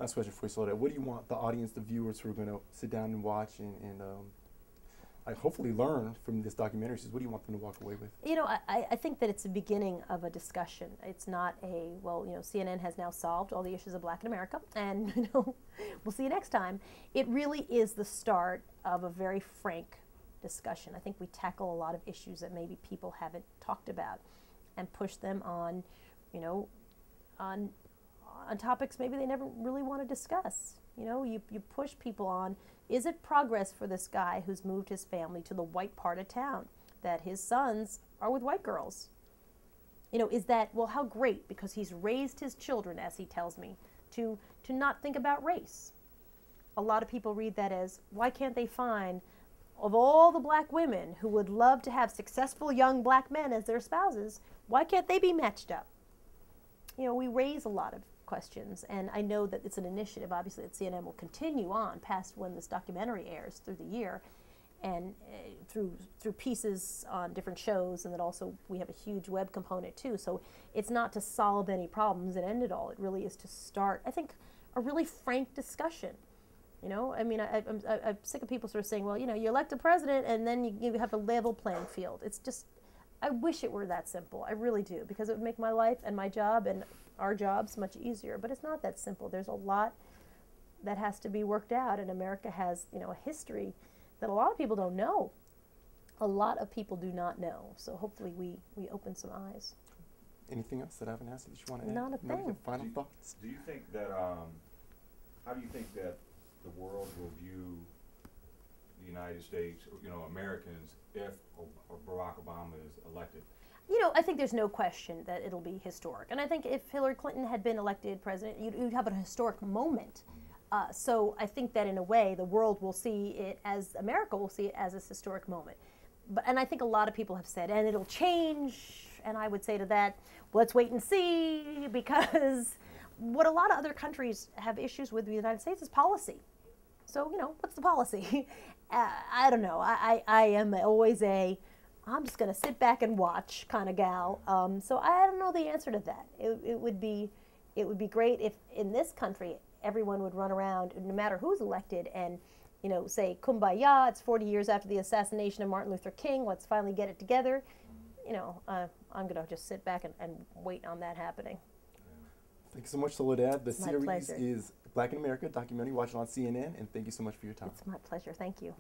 Last question for you, Soledad. What do you want the audience, the viewers who are going to sit down and watch and hopefully learn from this documentary? What do you want them to walk away with? You know, I think that it's the beginning of a discussion. It's not a, well, you know, CNN has now solved all the issues of Black in America, and, you know, we'll see you next time. It really is the start of a very frank discussion. I think we tackle a lot of issues that maybe people haven't talked about and push them on, you know, on topics maybe they never really want to discuss. You know, you push people on, is it progress for this guy who's moved his family to the white part of town, that his sons are with white girls? You know, is that, well, how great, because he's raised his children, as he tells me, to not think about race. A lot of people read that as, why can't they find, of all the black women who would love to have successful young black men as their spouses, why can't they be matched up? You know, we raise a lot of questions, and I know that it's an initiative, obviously, that CNN will continue on past when this documentary airs through the year, and through pieces on different shows, and then also we have a huge web component too. So it's not to solve any problems and end it all. It really is to start, I think, a really frank discussion. You know, I mean, I'm sick of people sort of saying, well, you know, you elect a president and then you have a level playing field. It's just, I wish it were that simple. I really do, because it would make my life and my job and our jobs much easier. But it's not that simple. There's a lot that has to be worked out, and America has, you know, a history that a lot of people don't know. A lot of people do not know. So hopefully we open some eyes. Anything else that I haven't asked that you want to add? Not a thing. Final thoughts? Do you think that, how do you think that the world will view the United States, you know, Americans, if Barack Obama is elected? You know, I think there's no question that it'll be historic. And I think if Hillary Clinton had been elected president, you'd have a historic moment. So I think that in a way, the world will see it as, America will see it as a historic moment. And I think a lot of people have said, and it'll change. And I would say to that, let's wait and see, because what a lot of other countries have issues with the United States is policy. So, you know, what's the policy? I don't know. I am always I'm just going to sit back and watch kind of gal. So I don't know the answer to that. It would be great if in this country everyone would run around, no matter who's elected, and, you know, say, kumbaya, it's 40 years after the assassination of Martin Luther King, let's finally get it together. You know, I'm going to just sit back and wait on that happening. Thank you so much, Soledad. The It's my series pleasure. is Black in America documentary. Watch it on CNN, and thank you so much for your time. It's my pleasure. Thank you.